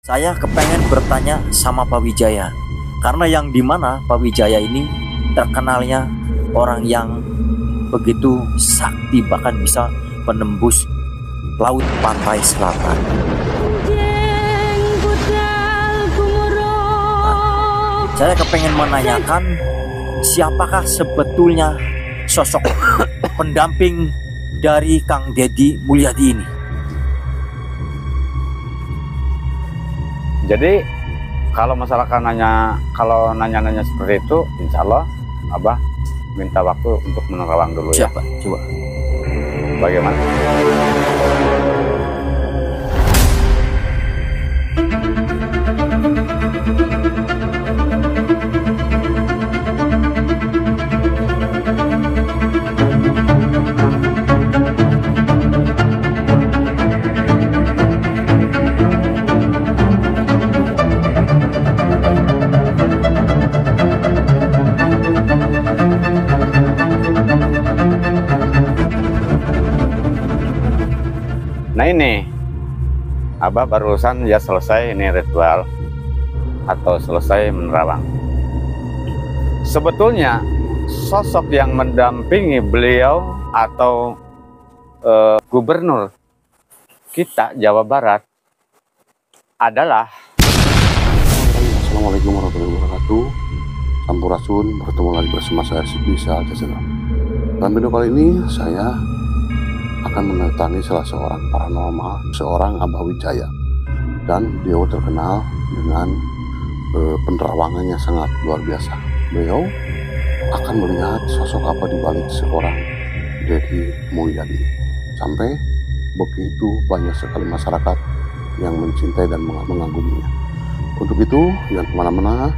Saya kepengen bertanya sama Pak Wijaya, karena yang dimana Pak Wijaya ini terkenalnya orang yang begitu sakti, bahkan bisa menembus laut pantai selatan. Saya kepengen menanyakan siapakah sebetulnya sosok pendamping dari Kang Deddy Mulyadi ini. Jadi kalau masyarakat nanya seperti itu, insya Allah Abah minta waktu untuk menerawang dulu. Siapa? Ya. Coba. Bagaimana? Nah ini, Abah barusan ya selesai ini ritual atau selesai menerawang. Sebetulnya sosok yang mendampingi beliau atau gubernur kita Jawa Barat adalah Assalamualaikum warahmatullahi wabarakatuh. Sampurasun, bertemu lagi bersama saya di Salja Channel. Dalam video kali ini saya akan mendatangi salah seorang paranormal, seorang Abah Wijaya, dan beliau terkenal dengan penerawangannya sangat luar biasa. Beliau akan melihat sosok apa di balik seorang Deddy Mulyadi. Sampai begitu banyak sekali masyarakat yang mencintai dan mengaguminya. Untuk itu, jangan kemana-mana,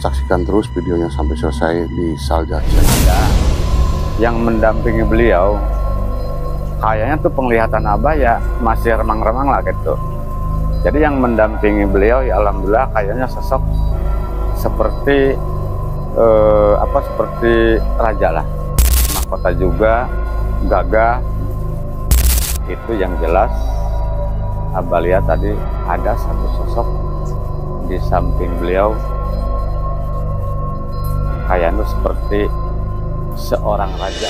saksikan terus videonya sampai selesai di Salja Channel. yang mendampingi beliau. Kayaknya tuh penglihatan Abah ya masih remang-remang lah gitu. Jadi yang mendampingi beliau ya alhamdulillah kayaknya sosok seperti seperti raja lah. Mahkota juga, gagah. Itu yang jelas Abah lihat tadi ada satu sosok di samping beliau. Kayaknya seperti seorang raja.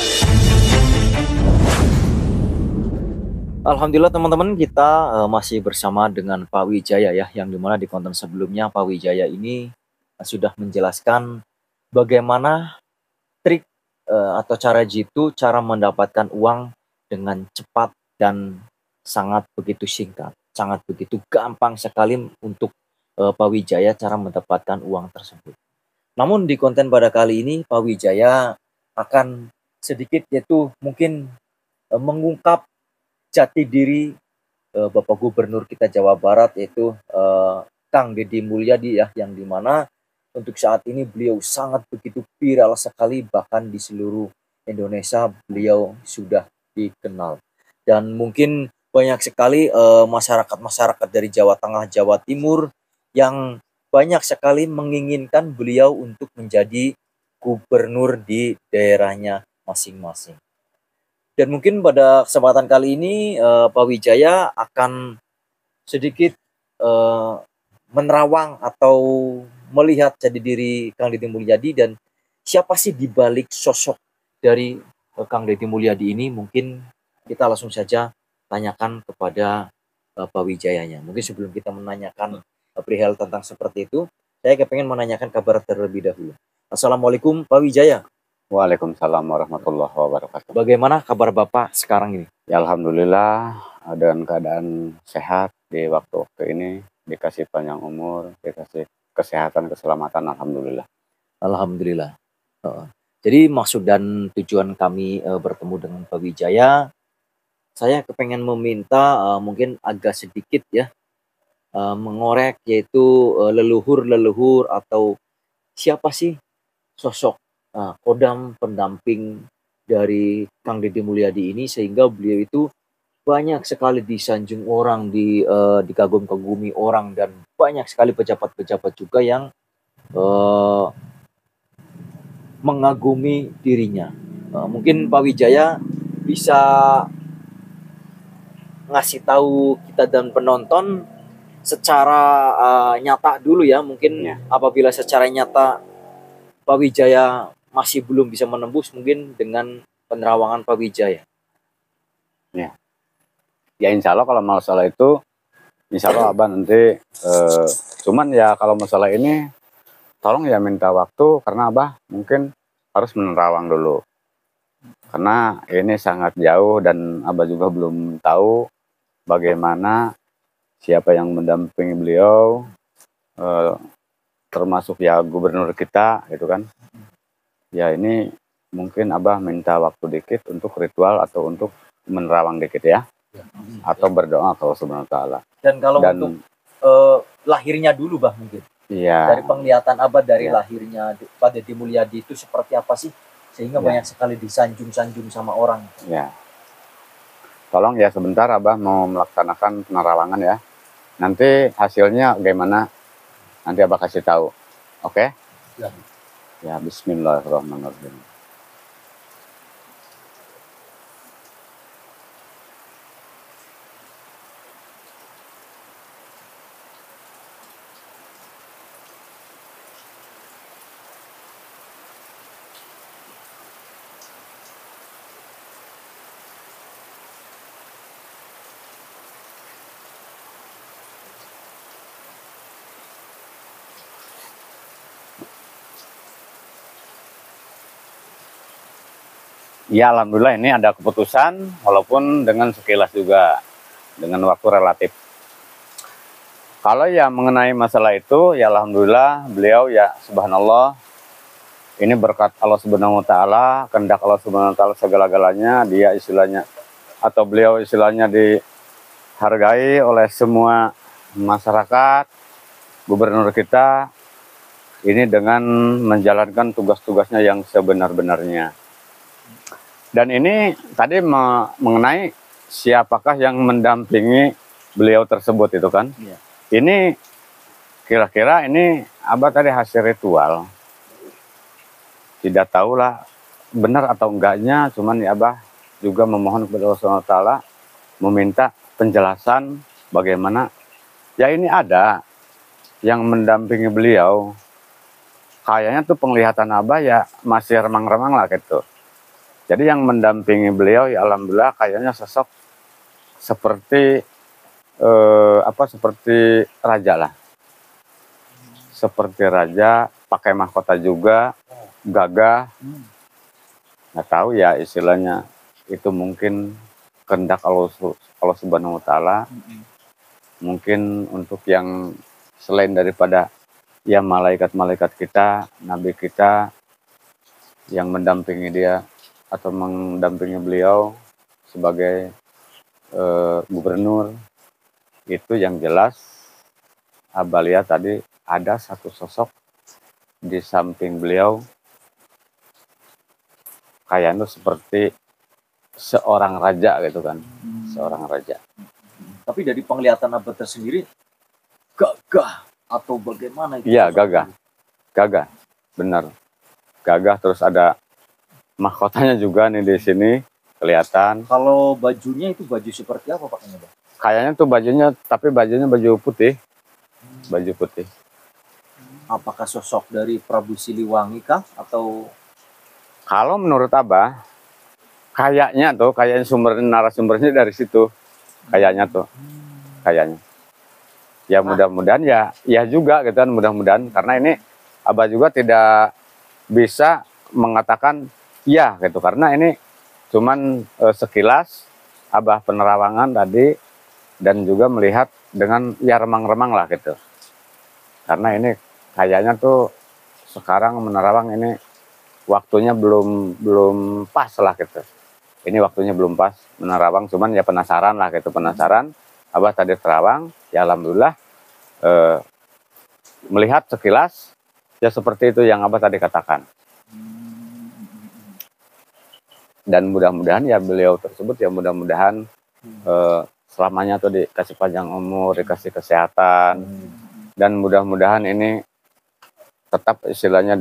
Alhamdulillah teman-teman, kita masih bersama dengan Pak Wijaya ya, yang dimana di konten sebelumnya Pak Wijaya ini sudah menjelaskan bagaimana trik atau cara jitu, cara mendapatkan uang dengan cepat dan sangat begitu singkat, sangat begitu gampang sekali untuk Pak Wijaya cara mendapatkan uang tersebut. Namun di konten pada kali ini Pak Wijaya akan sedikit yaitu mungkin mengungkap jati diri Bapak Gubernur kita Jawa Barat, yaitu Kang Deddy Mulyadi ya, yang dimana untuk saat ini beliau sangat begitu viral sekali, bahkan di seluruh Indonesia beliau sudah dikenal. Dan mungkin banyak sekali masyarakat-masyarakat dari Jawa Tengah, Jawa Timur yang banyak sekali menginginkan beliau untuk menjadi gubernur di daerahnya masing-masing. Dan mungkin pada kesempatan kali ini Pak Wijaya akan sedikit menerawang atau melihat jati diri Kang Deddy Mulyadi dan siapa sih di balik sosok dari Kang Deddy Mulyadi ini. Mungkin kita langsung saja tanyakan kepada Pak Wijayanya. Mungkin sebelum kita menanyakan perihal tentang seperti itu, saya kepengen menanyakan kabar terlebih dahulu. Assalamualaikum Pak Wijaya. Waalaikumsalam warahmatullahi wabarakatuh. Bagaimana kabar Bapak sekarang ini? Ya alhamdulillah dengan keadaan sehat di waktu-waktu ini, dikasih panjang umur, dikasih kesehatan, keselamatan, alhamdulillah. Alhamdulillah. Jadi maksud dan tujuan kami bertemu dengan Pak Wijaya, saya kepengen meminta mungkin agak sedikit ya mengorek, yaitu leluhur-leluhur atau siapa sih sosok kodam pendamping dari Kang Deddy Mulyadi ini, sehingga beliau itu banyak sekali disanjung orang, dikagum-kagumi orang, dan banyak sekali pejabat-pejabat juga yang mengagumi dirinya. Mungkin Pak Wijaya bisa ngasih tahu kita dan penonton secara nyata dulu ya, mungkin Ya. apabila secara nyata Pak Wijaya masih belum bisa menembus, mungkin dengan penerawangan Pak Wijaya. Ya insya Allah kalau masalah itu, insya Allah Abah nanti, cuman ya kalau masalah ini, tolong ya minta waktu, karena Abah mungkin harus menerawang dulu. Karena ini sangat jauh dan Abah juga belum tahu bagaimana siapa yang mendampingi beliau, termasuk ya gubernur kita gitu kan. Ya ini mungkin Abah minta waktu dikit untuk ritual atau untuk menerawang dikit ya. Atau berdoa ke Allah Subhanahu wa taala. Dan kalau Dan untuk lahirnya dulu Bah, mungkin iya, dari penglihatan Abah dari Ya. lahirnya Pak Deddy Mulyadi itu seperti apa sih, sehingga Ya. banyak sekali disanjung-sanjung sama orang. ya. Tolong ya sebentar Abah mau melaksanakan penerawangan ya. Nanti hasilnya bagaimana nanti Abah kasih tahu. Oke? Ya. Ya, bismillahirrahmanirrahim. Ya alhamdulillah ini ada keputusan walaupun dengan sekilas juga, dengan waktu relatif. Kalau ya mengenai masalah itu ya alhamdulillah beliau ya subhanallah, ini berkat Allah Subhanahu wa taala, kehendak Allah Subhanahu wa taala segala-galanya, dia istilahnya atau beliau istilahnya dihargai oleh semua masyarakat, gubernur kita ini dengan menjalankan tugas-tugasnya yang sebenar-benarnya. Dan ini tadi mengenai siapakah yang mendampingi beliau tersebut itu kan. Iya. Ini kira-kira ini Abah tadi hasil ritual. Tidak tahulah benar atau enggaknya, cuman ya Abah juga memohon kepada Allah SWT meminta penjelasan bagaimana. Ya ini ada yang mendampingi beliau. Kayaknya tuh penglihatan Abah ya masih remang-remang lah gitu. Jadi yang mendampingi beliau ya alhamdulillah kayaknya sosok seperti seperti raja lah. Seperti raja, pakai mahkota juga, gagah. Nggak tahu ya istilahnya itu mungkin kehendak Allah Subhanahu wa taala. Mungkin untuk yang selain daripada ya malaikat-malaikat kita, nabi kita yang mendampingi dia atau mendampingi beliau sebagai gubernur, itu yang jelas Abah lihat tadi ada satu sosok di samping beliau kayaknya seperti seorang raja gitu kan, seorang raja. Tapi dari penglihatan Abah tersendiri gagah atau bagaimana itu? Iya gagah, benar, gagah. Terus ada mahkotanya juga nih di sini kelihatan. Kalau bajunya itu baju seperti apa Pak? Kayaknya tuh bajunya baju putih. Baju putih. Apakah sosok dari Prabu Siliwangi kah atau? Kalau menurut Abah, kayaknya narasumbernya dari situ. Kayaknya. Ya mudah-mudahan ya juga gitu kan, mudah-mudahan, karena ini Abah juga tidak bisa mengatakan ya gitu, karena ini cuman sekilas Abah penerawangan tadi dan juga melihat dengan ya remang-remang lah gitu. Karena ini kayaknya tuh sekarang menerawang ini waktunya belum pas lah gitu. Ini waktunya belum pas menerawang, cuman ya penasaran lah gitu, penasaran. Abah tadi terawang, ya alhamdulillah melihat sekilas ya seperti itu yang Abah tadi katakan. Dan mudah-mudahan ya beliau tersebut ya mudah-mudahan selamanya tuh dikasih panjang umur, dikasih kesehatan, dan mudah-mudahan ini tetap istilahnya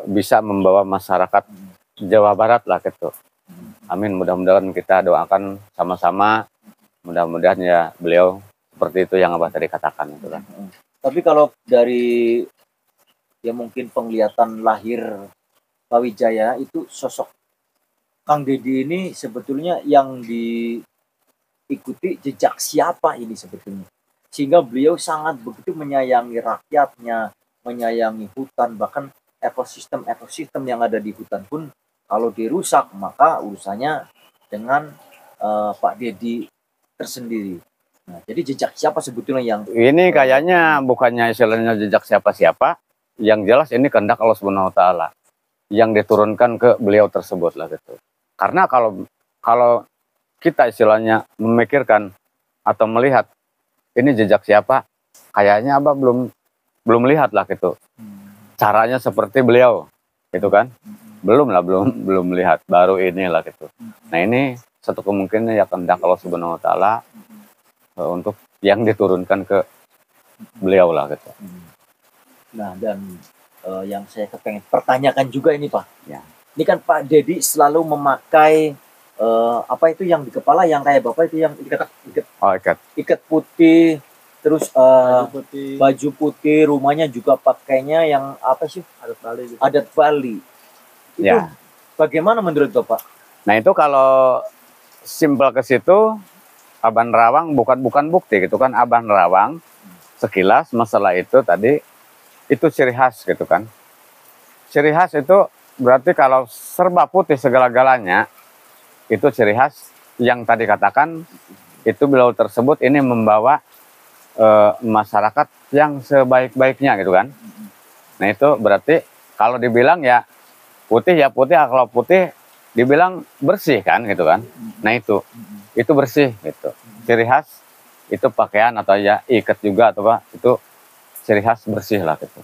bisa membawa masyarakat Jawa Barat lah gitu. Amin, mudah-mudahan kita doakan sama-sama Mudah-mudahan ya beliau seperti itu yang Abah tadi katakan itu kan. Tapi kalau dari ya mungkin penglihatan lahir Pak Wijaya itu sosok Kang Deddy ini sebetulnya yang diikuti jejak siapa ini sebetulnya? Sehingga beliau sangat begitu menyayangi rakyatnya, menyayangi hutan, bahkan ekosistem yang ada di hutan pun kalau dirusak maka urusannya dengan Pak Deddy tersendiri. Nah, jadi jejak siapa sebetulnya yang Ini kayaknya bukannya istilahnya jejak siapa-siapa, yang jelas ini kehendak Allah Subhanahu wa taala yang diturunkan ke beliau tersebut lah gitu. Karena kalau kita istilahnya memikirkan atau melihat ini jejak siapa, kayaknya Abah belum lihat lah gitu. Caranya seperti beliau gitu kan. Belum lihat, baru inilah gitu. Nah, ini satu kemungkinan ya kehendak Allah Subhanahu wa taala untuk yang diturunkan ke beliau lah gitu. Nah, dan yang saya kepengen pertanyakan juga ini Pak. Ya. Ini kan Pak Deddy selalu memakai apa itu yang di kepala yang kayak Bapak itu yang ikat putih, terus baju putih, rumahnya juga pakainya yang apa sih? Adat Bali. Itu Ya. bagaimana menurut Bapak? Nah, itu kalau simpel ke situ Abah Nerawang bukan bukti gitu kan. Abah Nerawang sekilas masalah itu tadi itu ciri khas gitu kan. Ciri khas itu berarti kalau serba putih segala-galanya itu ciri khas yang tadi katakan itu beliau tersebut ini membawa masyarakat yang sebaik-baiknya gitu kan. Nah, itu berarti kalau dibilang ya putih, kalau putih dibilang bersih kan gitu kan. Nah, itu bersih gitu. Ciri khas itu pakaian atau ya ikat juga atau apa itu ciri khas bersih lah gitu.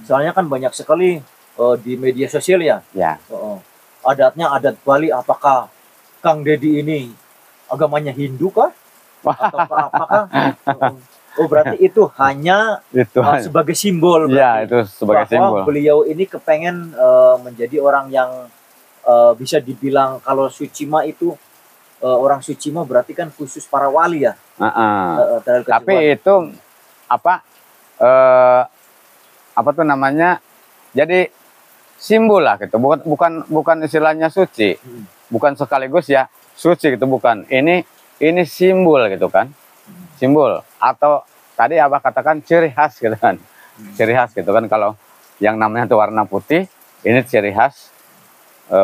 Soalnya kan banyak sekali di media sosial ya. Ya. Adatnya adat Bali, apakah Kang Deddy ini agamanya Hindu kah? Atau apakah? Oh, berarti itu hanya sebagai simbol. Ya, itu sebagai simbol. Beliau ini kepengen menjadi orang yang bisa dibilang kalau suci mah itu orang suci mah berarti kan khusus para wali ya. Tapi itu apa tuh namanya? Jadi simbol lah gitu. Bukan istilahnya suci. Bukan sekaligus ya suci gitu, bukan. Ini simbol gitu kan. Simbol atau tadi Abah katakan ciri khas gitu kan. Ciri khas gitu kan, kalau yang namanya tuh warna putih, ini ciri khas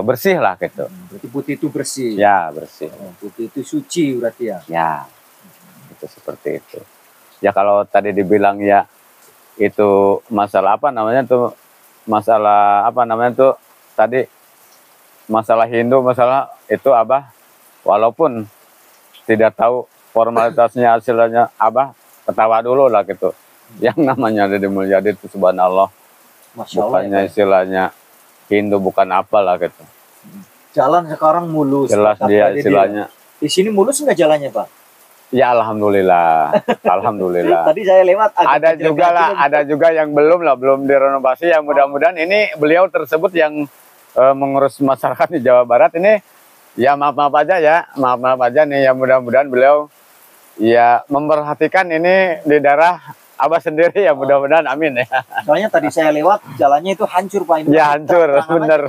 bersih lah gitu. Berarti putih itu bersih. Ya, bersih. Putih itu suci berarti ya. Ya. Itu seperti itu. Ya kalau tadi dibilang ya itu masalah tadi masalah Hindu, masalah itu Abah walaupun tidak tahu formalitasnya hasilnya, Abah ketawa dulu lah gitu. Yang namanya Deddy Mulyadi itu subhanallah. Bukannya istilahnya Hindu, bukan apalah gitu. Jalan sekarang mulus. Jelas dia istilahnya. Di sini mulus nggak jalannya Pak? Ya alhamdulillah, alhamdulillah. Tadi saya lewat. Ada juga yang belum direnovasi. Yang mudah-mudahan ini beliau tersebut yang mengurus masyarakat di Jawa Barat ini. Ya maaf aja nih, ya mudah-mudahan beliau ya memperhatikan ini di daerah Abah sendiri ya, mudah-mudahan amin ya. Soalnya tadi saya lewat jalannya itu hancur Pak. Ini ya hancur, bener.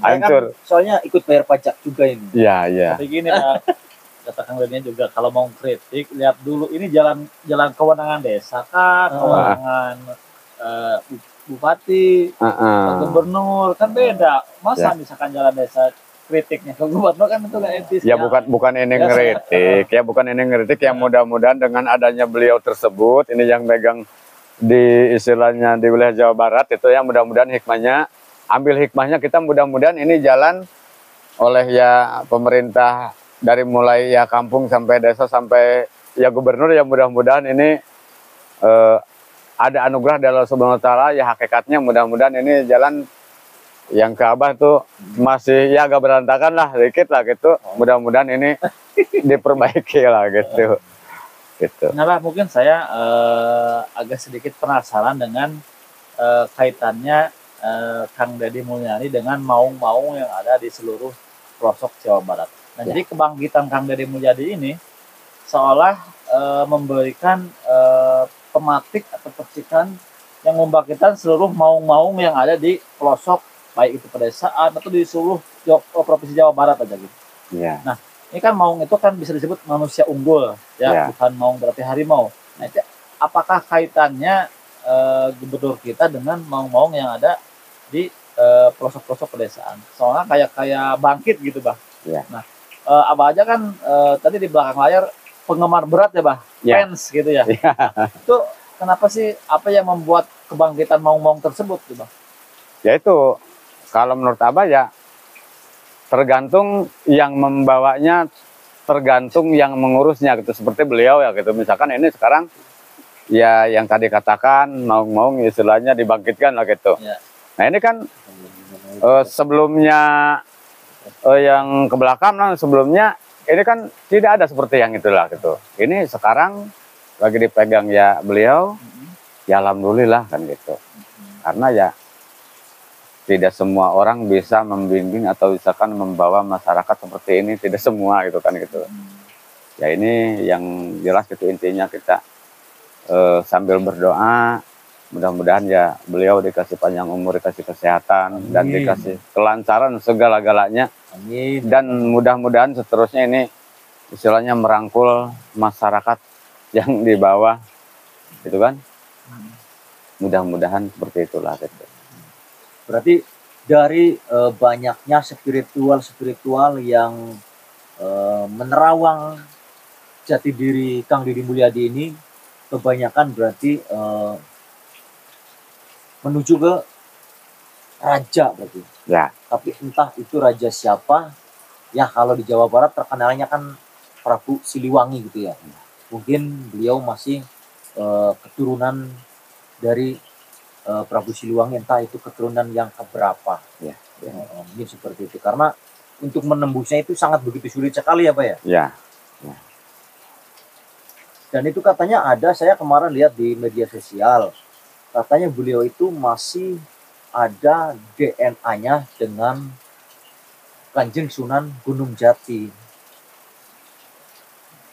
Hancur. Kan, soalnya ikut bayar pajak juga ini. Iya. Tapi gini Pak, kata Kang Deddy juga kalau mau kritik lihat dulu ini jalan kewenangan desa kan, kewenangan bupati, gubernur kan beda. Masa misalkan jalan desa kritiknya ke gubernur kan itu nggak etis. Ya bukan ini ngeritik, bukan ini ngeritik. Yang mudah-mudahan dengan adanya beliau tersebut ini yang megang di istilahnya di wilayah Jawa Barat itu, yang mudah-mudahan ambil hikmahnya kita, mudah-mudahan ini jalan oleh ya pemerintah dari mulai ya kampung sampai desa sampai ya gubernur, ya mudah-mudahan ini ada anugerah dari Allah Subhanahu wa taala, ya hakikatnya mudah-mudahan ini jalan yang ke Abah tuh masih ya agak berantakan lah dikit lah gitu. Mudah-mudahan ini diperbaiki lah gitu. Nah Pak, mungkin saya agak sedikit penasaran dengan kaitannya Kang Deddy Mulyadi dengan maung-maung yang ada di seluruh pelosok Jawa Barat. Nah jadi kebangkitan Kang Deddy Mulyadi ini seolah memberikan pematik atau percikan yang membangkitkan seluruh maung-maung yang ada di pelosok, baik itu pedesaan atau di seluruh provinsi Jawa Barat aja gitu. Iya. Nah, ini kan maung itu kan bisa disebut manusia unggul, ya, Ya. bukan maung berarti harimau. Nah, itu apakah kaitannya gubernur kita dengan maung-maung yang ada di pelosok-pelosok pedesaan? Soalnya kayak bangkit gitu, Bah. Ya. Nah, Abah aja kan tadi di belakang layar penggemar berat ya, Bah, Ya. fans gitu ya. Iya. Itu kenapa sih, apa yang membuat kebangkitan maung-maung tersebut tuh, Bang? Ya itu, kalau menurut Abah ya tergantung yang membawanya, tergantung yang mengurusnya gitu. Seperti beliau ya gitu. Misalkan ini sekarang ya yang tadi katakan maung-maung istilahnya dibangkitkan lah gitu. Ya. Nah ini kan sebelumnya yang ke belakang sebelumnya ini kan tidak ada seperti yang itulah gitu. Ini sekarang lagi dipegang ya beliau, ya alhamdulillah kan gitu. Karena ya tidak semua orang bisa membimbing atau misalkan membawa masyarakat seperti ini, tidak semua gitu kan gitu. Ya ini yang jelas itu intinya kita sambil berdoa, mudah-mudahan ya beliau dikasih panjang umur, dikasih kesehatan, dan dikasih kelancaran segala-galanya. Amin. Dan mudah-mudahan seterusnya ini istilahnya merangkul masyarakat yang di bawah, gitu kan? Mudah-mudahan seperti itulah gitu. Berarti dari banyaknya spiritual yang menerawang jati diri Kang Deddy Mulyadi ini, kebanyakan berarti menuju ke raja berarti. Ya, Tapi entah itu raja siapa, ya kalau di Jawa Barat terkenalnya kan Prabu Siliwangi gitu ya. Mungkin beliau masih keturunan dari Prabu Siliwangi, entah itu keturunan yang keberapa. Ya. Mungkin seperti itu. Karena untuk menembusnya itu sangat begitu sulit sekali ya Pak ya. ya, Dan itu katanya ada, saya kemarin lihat di media sosial, katanya beliau itu masih ada DNA-nya dengan Kanjeng Sunan Gunung Jati.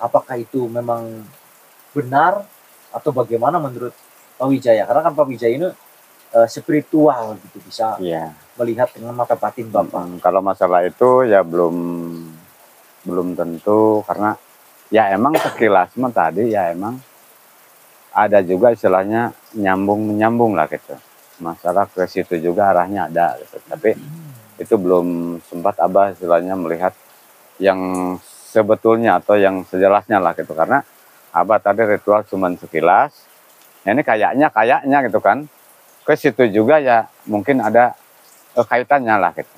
Apakah itu memang benar atau bagaimana menurut Pak Wijaya? Karena kan Pak Wijaya ini spiritual gitu, bisa ya. melihat dengan mata batin Bapak. Kalau masalah itu ya belum tentu, karena ya emang sekilas tadi ya emang ada juga istilahnya nyambung lah gitu. Masalah ke situ juga arahnya ada gitu. Tapi itu belum sempat Abah istilahnya melihat yang sebetulnya atau yang sejelasnya lah gitu. Karena Abah tadi ritual cuman sekilas. Ini kayaknya gitu kan. Ke situ juga ya mungkin ada kaitannya lah gitu.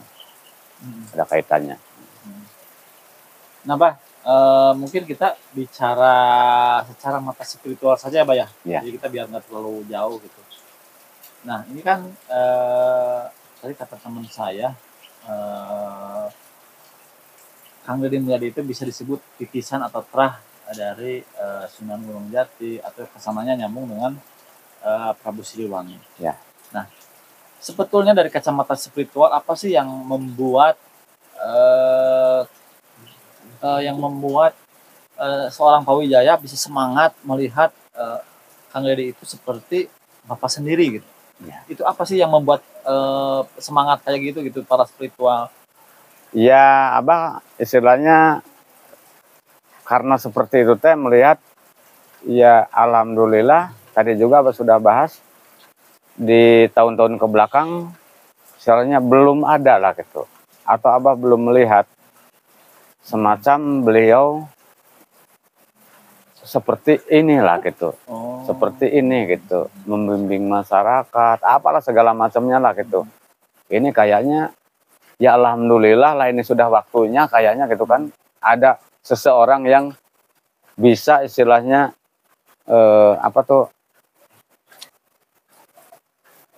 Ada kaitannya. Nah, Bah, mungkin kita bicara secara mata spiritual saja ya, Bah ya. Ya. Jadi kita biar nggak terlalu jauh gitu. Nah, ini kan tadi kata teman saya, Kang Deddy Mulyadi itu bisa disebut titisan atau terah dari Sunan Gunung Jati, atau kesamanya nyambung dengan Prabu Siliwangi. Ya. Nah, sebetulnya dari kacamata spiritual apa sih yang membuat seorang Pak Wijaya bisa semangat melihat Kang Deddy itu seperti bapak sendiri gitu? Ya. Itu apa sih yang membuat semangat kayak gitu para spiritual? Ya, Abah istilahnya karena seperti itu teh melihat ya alhamdulillah tadi juga Abah sudah bahas di tahun-tahun ke belakang istilahnya belum ada lah gitu, atau Abah belum melihat semacam beliau seperti inilah gitu. Seperti ini gitu, membimbing masyarakat, apalah segala macamnya lah gitu. Ini kayaknya ya alhamdulillah lah, ini sudah waktunya kayaknya gitu kan, ada seseorang yang bisa istilahnya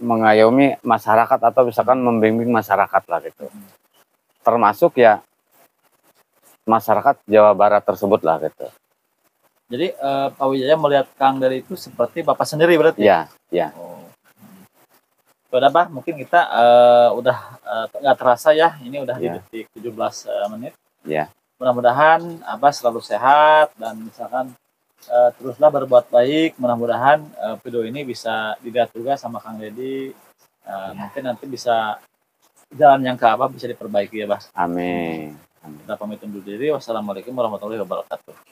mengayomi masyarakat atau misalkan membimbing masyarakat lah gitu. Termasuk ya masyarakat Jawa Barat tersebut lah gitu. Jadi Pak Wijaya melihat Kang Deddy itu seperti bapak sendiri berarti? Ya, ya. Oh. Udah, Bah, mungkin kita udah nggak terasa ya, ini udah di Ya. detik 17 menit. Ya. mudah-mudahan Abah selalu sehat dan misalkan teruslah berbuat baik. Mudah-mudahan video ini bisa dilihat juga sama Kang Deddy. Mungkin nanti bisa jalan yang ke Abah bisa diperbaiki ya, Bah. Amin. Kita pamit undur diri. Wassalamualaikum warahmatullahi wabarakatuh.